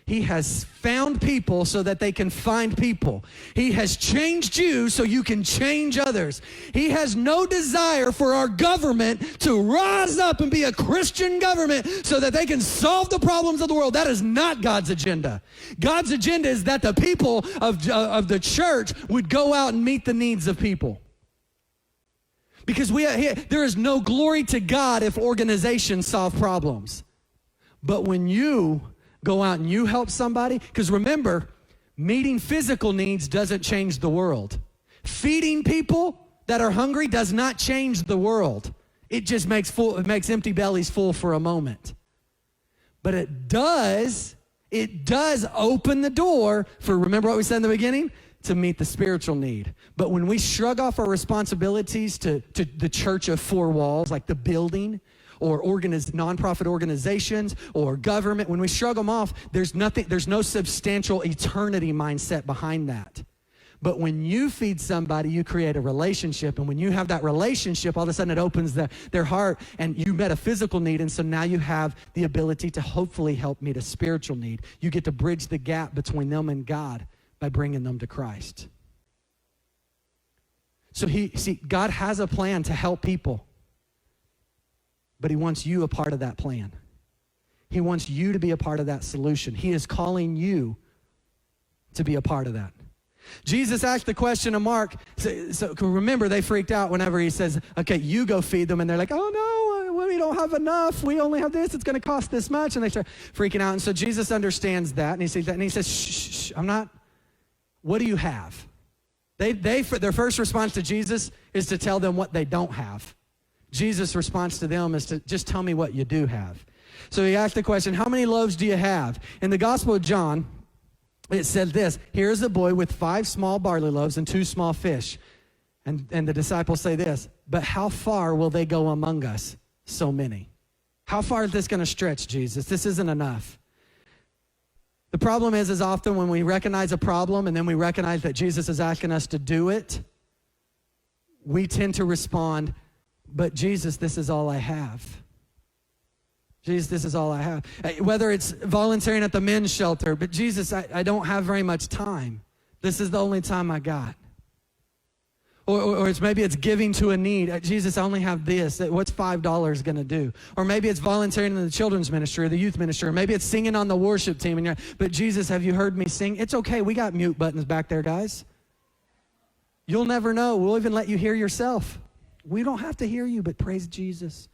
He has found people so that they can find people. He has changed you so you can change others. He has no desire for our government to rise up and be a Christian government so that they can solve the problems of the world. That is not God's agenda. God's agenda is that the people of the church would go out and meet the needs of people. Because there is no glory to God if organizations solve problems. But when you go out and you help somebody, because remember, meeting physical needs doesn't change the world. Feeding people that are hungry does not change the world. It just makes empty bellies full for a moment. But it does open the door for, remember what we said in the beginning? To meet the spiritual need. But when we shrug off our responsibilities to the church of 4 walls, like the building, or nonprofit organizations, or government, when we shrug them off, there's no substantial eternity mindset behind that. But when you feed somebody, you create a relationship, and when you have that relationship, all of a sudden it opens their heart, and you met a physical need, and so now you have the ability to hopefully help meet a spiritual need. You get to bridge the gap between them and God by bringing them to Christ. So God has a plan to help people, but he wants you a part of that plan. He wants you to be a part of that solution. He is calling you to be a part of that. Jesus asked the question of Mark. So remember, they freaked out whenever he says, okay, you go feed them. And they're like, oh no, we don't have enough. We only have this. It's going to cost this much. And they start freaking out. And so Jesus understands that. And he sees that. And he says, shh, I'm not. What do you have? Their first response to Jesus is to tell them what they don't have. Jesus' response to them is to just tell me what you do have. So he asked the question, how many loaves do you have? In the Gospel of John, it said this, here's a boy with 5 small barley loaves and 2 small fish. And the disciples say this, but how far will they go among us, so many? How far is this going to stretch, Jesus? This isn't enough. The problem is often when we recognize a problem and then we recognize that Jesus is asking us to do it, we tend to respond, but Jesus, this is all I have. Jesus, this is all I have. Whether it's volunteering at the men's shelter, but Jesus, I don't have very much time. This is the only time I got. Or maybe it's giving to a need. Jesus, I only have this. What's $5 going to do? Or maybe it's volunteering in the children's ministry or the youth ministry. Or maybe it's singing on the worship team. But Jesus, have you heard me sing? It's okay. We got mute buttons back there, guys. You'll never know. We'll even let you hear yourself. We don't have to hear you, but praise Jesus.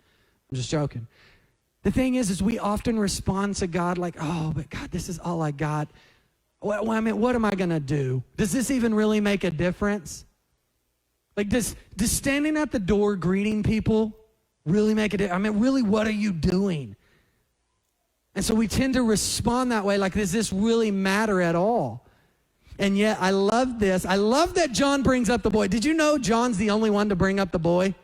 I'm just joking. The thing is we often respond to God like, oh, but God, this is all I got. Well, I mean, what am I going to do? Does this even really make a difference? Like, does standing at the door greeting people really make a difference? I mean, really, what are you doing? And so we tend to respond that way, like, does this really matter at all? And yet, I love this. I love that John brings up the boy. Did you know John's the only one to bring up the boy?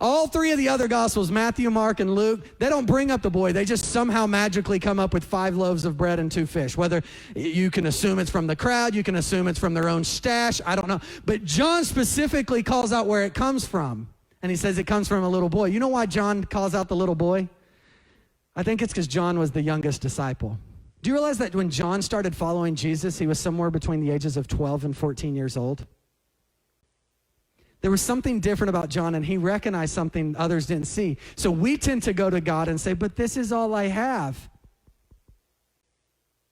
All 3 of the other Gospels, Matthew, Mark, and Luke, they don't bring up the boy. They just somehow magically come up with 5 loaves of bread and 2 fish. Whether you can assume it's from the crowd, you can assume it's from their own stash, I don't know. But John specifically calls out where it comes from. And he says it comes from a little boy. You know why John calls out the little boy? I think it's because John was the youngest disciple. Do you realize that when John started following Jesus, he was somewhere between the ages of 12 and 14 years old? There was something different about John, and he recognized something others didn't see. So we tend to go to God and say, but this is all I have.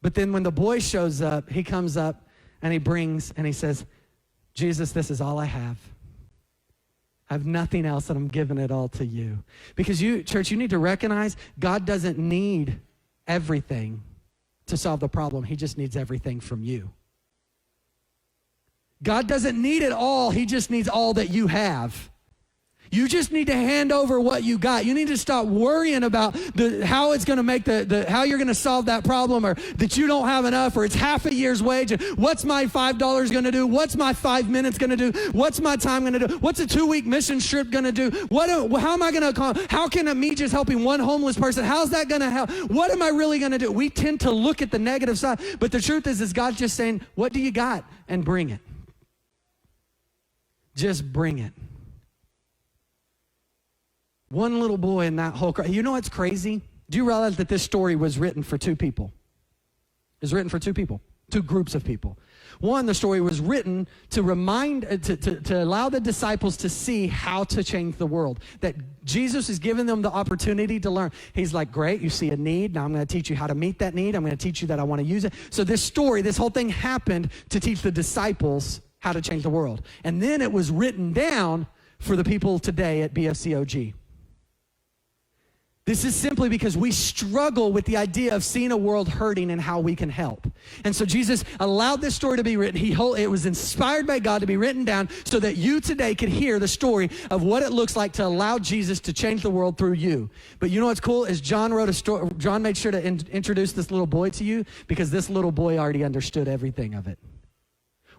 But then when the boy shows up, he comes up and he brings and he says, Jesus, this is all I have. I have nothing else, and I'm giving it all to you. Because you, church, you need to recognize God doesn't need everything to solve the problem. He just needs everything from you. God doesn't need it all. He just needs all that you have. You just need to hand over what you got. You need to stop worrying about how it's going to make how you're going to solve that problem, or that you don't have enough, or it's half a year's wage. What's my $5 going to do? What's my 5 minutes going to do? What's my time going to do? What's a 2-week mission trip going to do? How am I going to, how can me just helping one homeless person, how's that going to help? What am I really going to do? We tend to look at the negative side, but the truth is God's just saying, what do you got? And bring it. Just bring it. One little boy in that whole crowd. You know what's crazy? Do you realize that this story was written for 2 people? It was written for 2 people, 2 groups of people. One, the story was written to remind, to allow the disciples to see how to change the world. That Jesus is giving them the opportunity to learn. He's like, great, you see a need. Now I'm going to teach you how to meet that need. I'm going to teach you that I want to use it. So this story, this whole thing happened to teach the disciples how to change the world. And then it was written down for the people today at BFCOG. This is simply because we struggle with the idea of seeing a world hurting and how we can help. And so Jesus allowed this story to be written. It was inspired by God to be written down so that you today could hear the story of what it looks like to allow Jesus to change the world through you. But you know what's cool is John wrote a story. John made sure to introduce this little boy to you because this little boy already understood everything of it.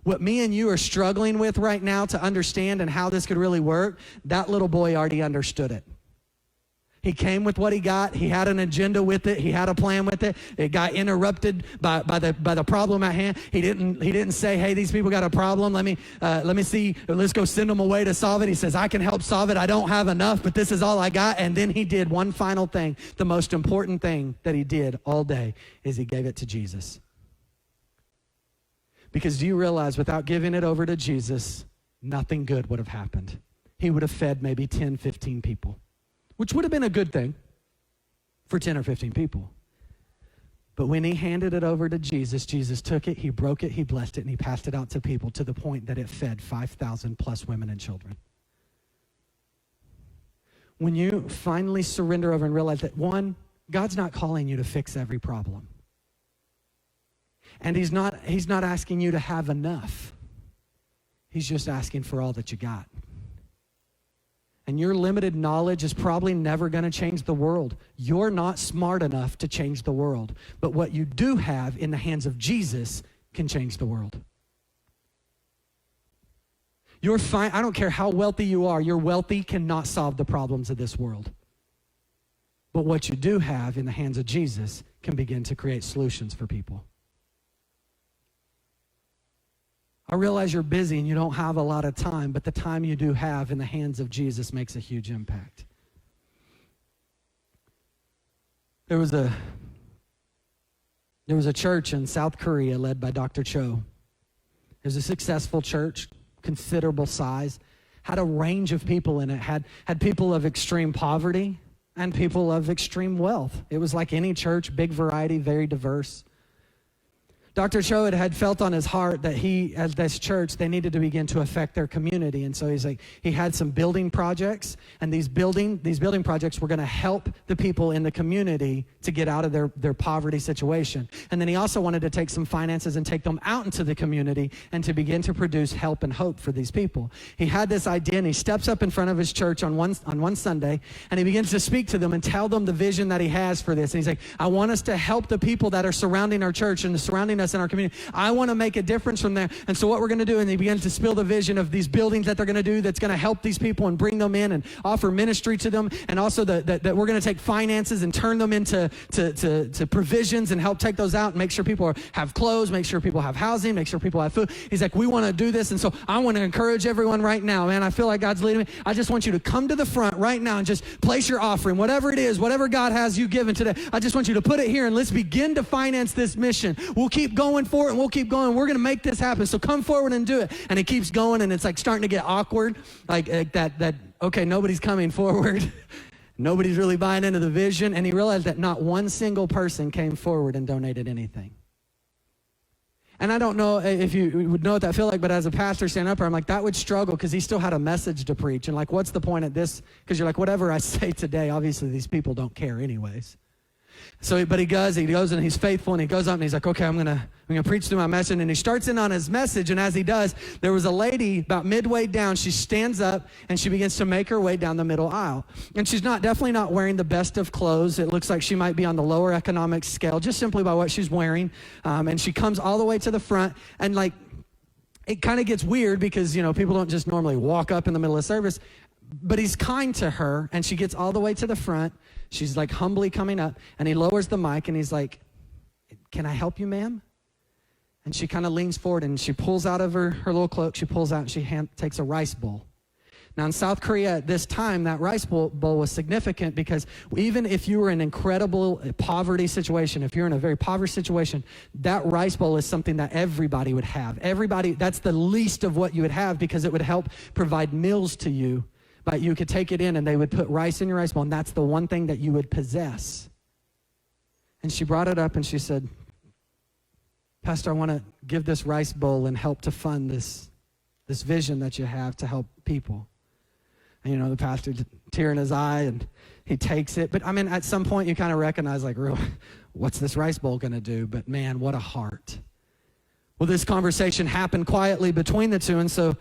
What me and you are struggling with right now to understand and how this could really work, that little boy already understood it. He came with what he got. He had an agenda with it. He had a plan with it. It got interrupted by the problem at hand. He didn't say, hey, these people got a problem. Let me see. Let's go send them away to solve it. He says, I can help solve it. I don't have enough, but this is all I got. And then he did one final thing. The most important thing that he did all day is he gave it to Jesus. Because do you realize without giving it over to Jesus, nothing good would have happened. He would have fed maybe 10, 15 people. Which would have been a good thing for 10 or 15 people. But when he handed it over to Jesus, Jesus took it, he broke it, he blessed it, and he passed it out to people to the point that it fed 5,000 plus women and children. When you finally surrender over and realize that, one, God's not calling you to fix every problem. And he's not asking you to have enough. He's just asking for all that you got. And your limited knowledge is probably never going to change the world. You're not smart enough to change the world. But what you do have in the hands of Jesus can change the world. You're fine. I don't care how wealthy you are. Your wealthy cannot solve the problems of this world. But what you do have in the hands of Jesus can begin to create solutions for people. I realize you're busy and you don't have a lot of time, but the time you do have in the hands of Jesus makes a huge impact. There was a church in South Korea led by Dr. Cho. It was a successful church, considerable size, had a range of people in it, had people of extreme poverty and people of extreme wealth. It was like any church, big variety, very diverse. Dr. Cho had felt on his heart that as this church, they needed to begin to affect their community. And so he had some building projects, and these building projects were going to help the people in the community to get out of their poverty situation. And then he also wanted to take some finances and take them out into the community and to begin to produce help and hope for these people. He had this idea, and he steps up in front of his church on one Sunday, and he begins to speak to them and tell them the vision that he has for this. And he's like, I want us to help the people that are surrounding our church and surrounding us in our community. I want to make a difference from there. And so what we're going to do, and he begins to spill the vision of these buildings that they're going to do that's going to help these people and bring them in and offer ministry to them. And also that we're going to take finances and turn them into to provisions and help take those out and make sure people have clothes, make sure people have housing, make sure people have food. He's like, we want to do this. And so I want to encourage everyone right now, man. I feel like God's leading me. I just want you to come to the front right now and just place your offering, whatever it is, whatever God has you given today. I just want you to put it here and let's begin to finance this mission. We'll keep going for it and we'll keep going. We're going to make this happen. So come forward and do it. And it keeps going, and it's like starting to get awkward. Like that, okay, nobody's coming forward. Nobody's really buying into the vision. And he realized that not one single person came forward and donated anything. And I don't know if you would know what that feel like, but as a pastor standing up here, I'm like, that would struggle because he still had a message to preach. And like, what's the point of this? Because you're like, whatever I say today, obviously these people don't care anyways. So, but he goes and he's faithful, and he goes up and he's like, okay, I'm going to I'm going to preach through my message. And he starts in on his message, and as he does, there was a lady about midway down. She stands up, and she begins to make her way down the middle aisle. And she's definitely not wearing the best of clothes. It looks like she might be on the lower economic scale, just simply by what she's wearing. And she comes all the way to the front, and like, it kind of gets weird because, people don't just normally walk up in the middle of service. But he's kind to her, and she gets all the way to the front. She's like humbly coming up, and he lowers the mic, and he's like, "Can I help you, ma'am?" And she kind of leans forward, and she pulls out of her little cloak. She pulls out, and she takes a rice bowl. Now, in South Korea at this time, that rice bowl was significant because even if you were in an incredible poverty situation, if you're in a very impoverished situation, that rice bowl is something that everybody would have. That's the least of what you would have because it would help provide meals to you. But you could take it in, and they would put rice in your rice bowl, and that's the one thing that you would possess. And she brought it up, and she said, "Pastor, I want to give this rice bowl and help to fund this vision that you have to help people." And, the pastor, tear in his eye, and he takes it. But, at some point, you kind of recognize, like, what's this rice bowl going to do? But, man, what a heart. Well, this conversation happened quietly between the two, and so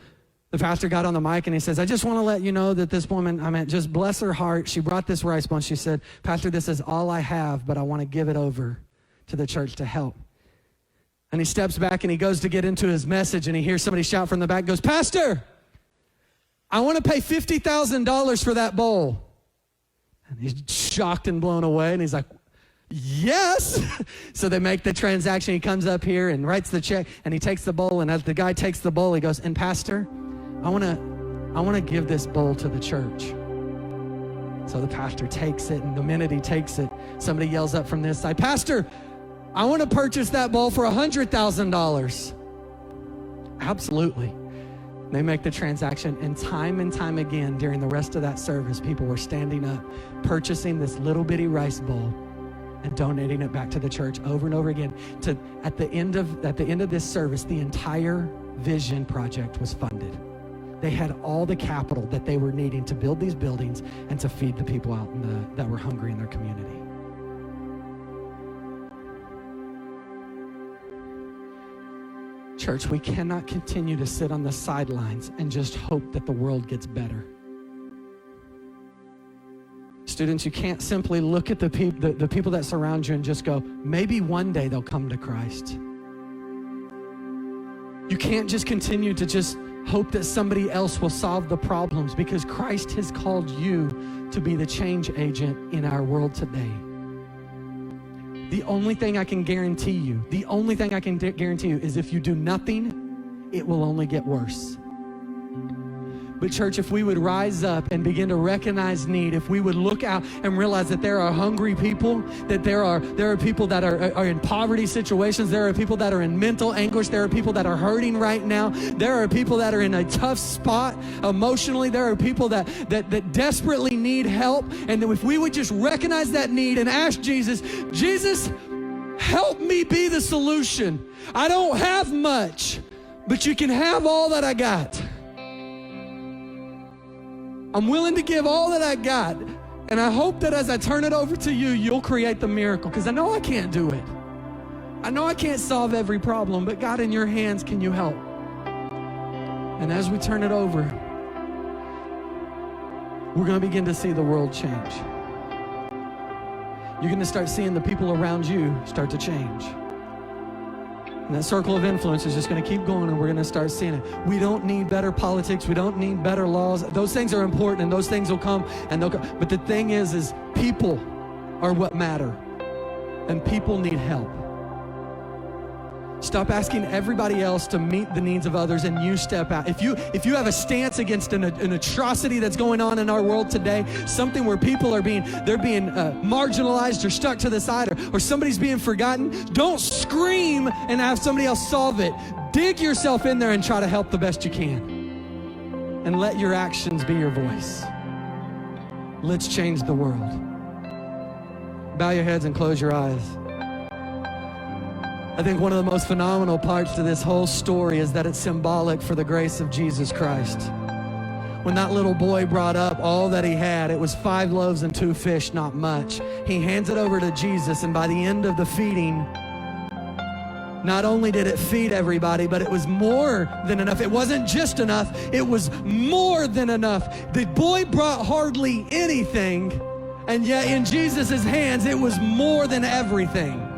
the pastor got on the mic, and he says, "I just want to let you know that this woman, just bless her heart. She brought this rice bowl, and she said, 'Pastor, this is all I have, but I want to give it over to the church to help.'" And he steps back, and he goes to get into his message, and he hears somebody shout from the back, goes, "Pastor, I want to pay $50,000 for that bowl." And he's shocked and blown away, and he's like, "Yes." So they make the transaction. He comes up here and writes the check, and he takes the bowl, and as the guy takes the bowl, he goes, "And Pastor, I want to give this bowl to the church." So the pastor takes it, and the minute he takes it, somebody yells up from this side, "Pastor, I want to purchase that bowl for $100,000. Absolutely. They make the transaction, and time again during the rest of that service, people were standing up, purchasing this little bitty rice bowl and donating it back to the church over and over again. At the end of this service, the entire vision project was funded. They had all the capital that they were needing to build these buildings and to feed the people out that were hungry in their community. Church, we cannot continue to sit on the sidelines and just hope that the world gets better. Students, you can't simply look at the people that surround you and just go, maybe one day they'll come to Christ. You can't just continue to just hope that somebody else will solve the problems, because Christ has called you to be the change agent in our world today. The only thing I can guarantee you is if you do nothing, it will only get worse. But church, if we would rise up and begin to recognize need, if we would look out and realize that there are hungry people, that there are people that are in poverty situations, there are people that are in mental anguish, there are people that are hurting right now, there are people that are in a tough spot emotionally, there are people that desperately need help, and if we would just recognize that need and ask Jesus, help me be the solution. I don't have much, but you can have all that I got. I'm willing to give all that I got, and I hope that as I turn it over to you, you'll create the miracle, because I know I can't do it. I know I can't solve every problem, but God, in your hands, can you help? And as we turn it over, we're going to begin to see the world change. You're going to start seeing the people around you start to change. And that circle of influence is just going to keep going, and we're going to start seeing it. We don't need better politics. We don't need better laws. Those things are important, and those things will come, and they'll come. But the thing is people are what matter, and people need help. Stop asking everybody else to meet the needs of others, and you step out. If you have a stance against an atrocity that's going on in our world today, something where people are being marginalized or stuck to the side, or somebody's being forgotten, don't scream and have somebody else solve it. Dig yourself in there and try to help the best you can. And let your actions be your voice. Let's change the world. Bow your heads and close your eyes. I think one of the most phenomenal parts to this whole story is that it's symbolic for the grace of Jesus Christ. When that little boy brought up all that he had, it was 5 loaves and 2 fish, not much. He hands it over to Jesus, and by the end of the feeding, Not only did it feed everybody, but it was more than enough. It wasn't just enough, it was more than enough. The boy brought hardly anything, and yet in Jesus' hands, it was more than everything.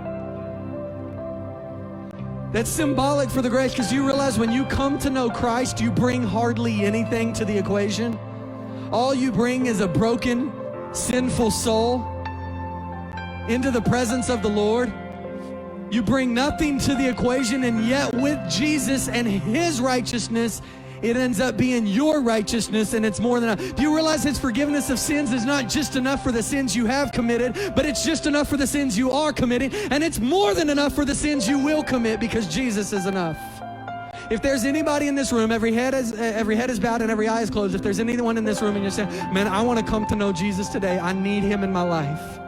That's symbolic for the grace, because you realize when you come to know Christ, you bring hardly anything to the equation. All you bring is a broken, sinful soul into the presence of the Lord. You bring nothing to the equation, and yet with Jesus and His righteousness, it ends up being your righteousness, and it's more than enough. Do you realize His forgiveness of sins is not just enough for the sins you have committed, but it's just enough for the sins you are committing, and it's more than enough for the sins you will commit, because Jesus is enough. If there's anybody in this room, every head is bowed and every eye is closed. If there's anyone in this room and you're saying, man, I want to come to know Jesus today. I need Him in my life.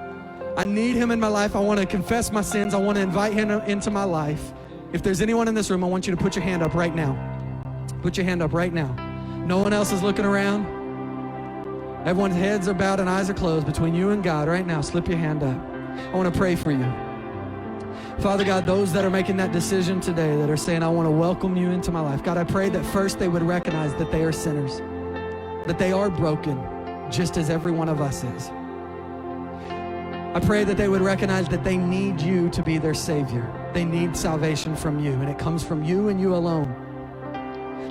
I need Him in my life. I want to confess my sins. I want to invite Him into my life. If there's anyone in this room, I want you to put your hand up right now. Put your hand up right now. No one else is looking around. Everyone's heads are bowed and eyes are closed between you and God right now. Slip your hand up. I want to pray for you. Father God, those that are making that decision today, that are saying, I want to welcome you into my life. God, I pray that first they would recognize that they are sinners, that they are broken, just as every one of us is. I pray that they would recognize that they need you to be their Savior. They need salvation from you, and it comes from you and you alone.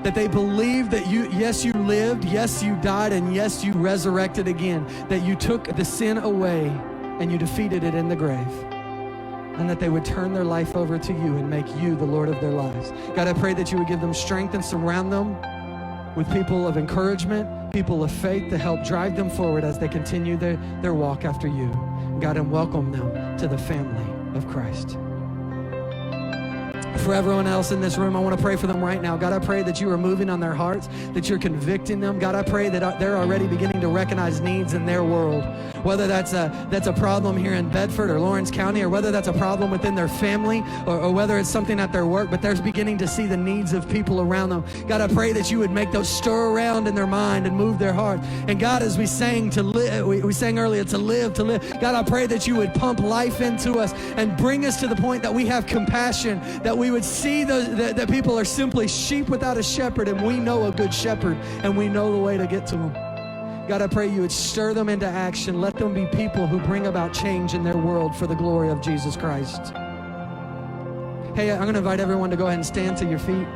That they believe that yes, you lived, yes, you died, and yes, you resurrected again. That you took the sin away and you defeated it in the grave. And that they would turn their life over to you and make you the Lord of their lives. God, I pray that you would give them strength and surround them with people of encouragement, people of faith to help drive them forward as they continue their walk after you. God, and welcome them to the family of Christ. For everyone else in this room, I want to pray for them right now. God, I pray that you are moving on their hearts, that you're convicting them. God, I pray that they're already beginning to recognize needs in their world, whether that's a problem here in Bedford or Lawrence County, or whether that's a problem within their family, or whether it's something at their work, but they're beginning to see the needs of people around them. God, I pray that you would make those stir around in their mind and move their heart. And God, as we sang to live, we sang earlier, to live. God, I pray that you would pump life into us and bring us to the point that we have compassion, that we would see that people are simply sheep without a shepherd, and we know a good shepherd, and we know the way to get to them. God, I pray you would stir them into action. Let them be people who bring about change in their world for the glory of Jesus Christ. Hey, I'm going to invite everyone to go ahead and stand to your feet.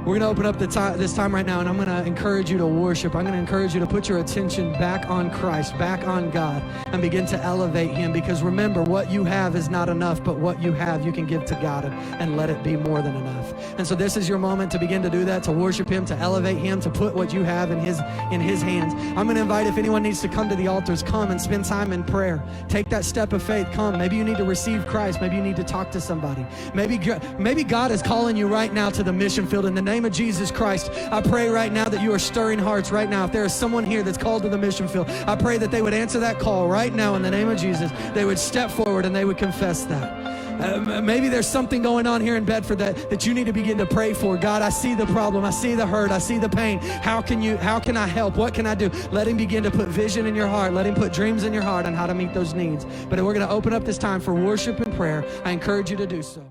We're going to open up this time right now, and I'm going to encourage you to worship. I'm going to encourage you to put your attention back on Christ, back on God, and begin to elevate Him. Because remember, what you have is not enough, but what you have you can give to God and let it be more than enough. And so this is your moment to begin to do that, to worship Him, to elevate Him, to put what you have in His hands. I'm going to invite, if anyone needs to come to the altars, come and spend time in prayer. Take that step of faith. Come. Maybe you need to receive Christ. Maybe you need to talk to somebody. Maybe God is calling you right now to the mission field. In the name of Jesus Christ, I pray right now that you are stirring hearts right now. If there is someone here that's called to the mission field, I pray that they would answer that call right now in the name of Jesus. They would step forward and they would confess that. Maybe there's something going on here in Bedford that you need to begin to pray for. God, I see the problem. I see the hurt. I see the pain. How can I help? What can I do? Let Him begin to put vision in your heart. Let Him put dreams in your heart on how to meet those needs. But we're going to open up this time for worship and prayer. I encourage you to do so.